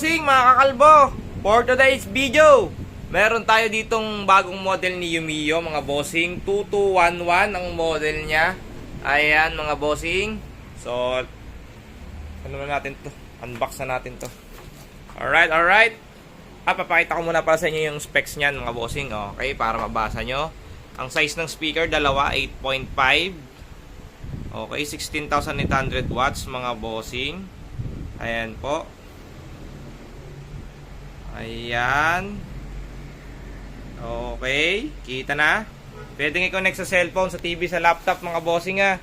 bossing, mga kakalbo, for today's video, meron tayo ditong bagong model ni Yumiyo, mga bossing. 2211 ang model niya. Ayan, mga bossing. So, ano na natin to? Unbox na natin to. Alright. Papakita ko muna para sa inyo yung specs niyan, mga bossing. Okay, para mabasa nyo. Ang size ng speaker, dalawa, 8.5. Okay, 16,800 watts, mga bossing. Ayan po. Ayan. Okay, kita na. Pwedeng i-connect sa cellphone, sa TV, sa laptop, mga bossing ha.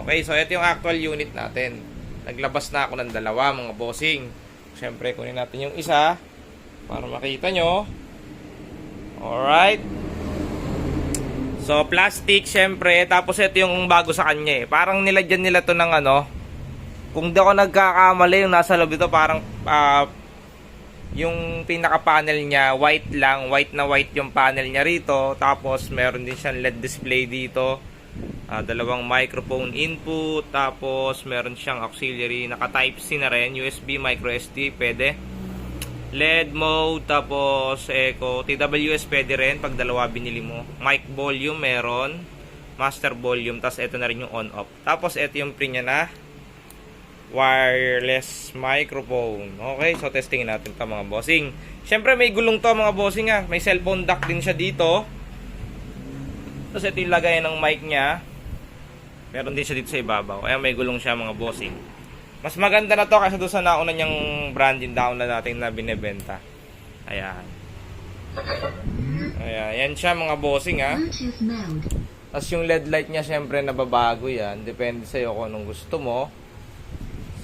Okay, so ito yung actual unit natin. Naglabas na ako ng dalawa, mga bossing. Siyempre, kunin natin yung isa para makita nyo. Alright. So, plastic, siyempre. Tapos ito yung bago sa kanya eh. Parang nilagyan nila to ng ano. Kung di ako nagkakamali, yung nasa loob ito parang yung pinaka-panel niya, white lang. White na white yung panel niya rito. Tapos, meron din siyang LED display dito. Dalawang microphone input. Tapos, meron siyang auxiliary. Naka-Type-C na rin. USB, microSD, pwede. LED mode, tapos echo. TWS pwede rin pag dalawa binili mo. Mic volume meron. Master volume. Tapos, ito na rin yung on-off. Tapos, ito yung pre niya na wireless microphone. Okay, so testingin natin ito, mga bossing. Siyempre may gulong to, mga bossing ha. May cellphone dock din siya dito. Tapos ito yung lagayan ng mic niya. Meron din siya dito sa ibabaw. Kaya may gulong siya, mga bossing. Mas maganda na to kasi doon sa nauna niyang branding down na natin na binebenta. Ayan. Ayan, yan siya, mga bossing ha. Tapos yung LED light niya siyempre nababago yan. Depende sa'yo kung anong gusto mo.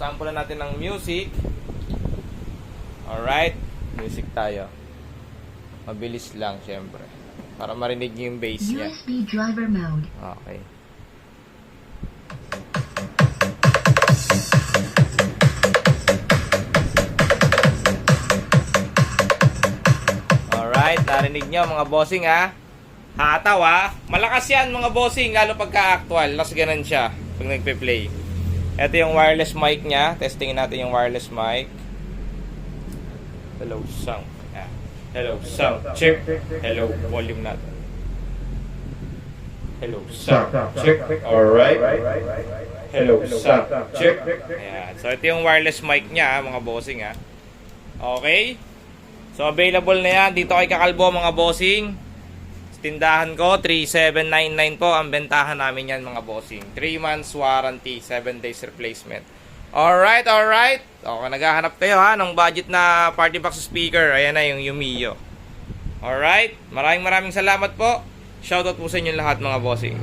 Sample natin ng music. Alright. Music tayo. Mabilis lang syempre. Para marinig yung bass niya. USB driver mode. Okay. Alright. Narinig nyo, mga bossing ha. Hataw ha. Malakas yan, mga bossing. Lalo pagka-actual. Las ganun siya. Pag nagpe-play. Ito yung wireless mic niya. Testingin natin yung wireless mic. Hello sound. Hello sound. Check. Hello volume natin. Hello sound. Check. Alright. Hello sound. Check. Ayan. So ito yung wireless mic niya, mga bossing ha. Okay. So available na yan dito kay Kakalbo, mga bossing. Tindahan ko, 3799 po ang bentahan namin yan, mga bossing. 3 months warranty, 7 days replacement. Alright. Okay, naghahanap kayo ha ng budget na party box speaker. Ayan na yung Yumiyo. Alright, maraming salamat po. Shoutout po sa inyo lahat, mga bossing.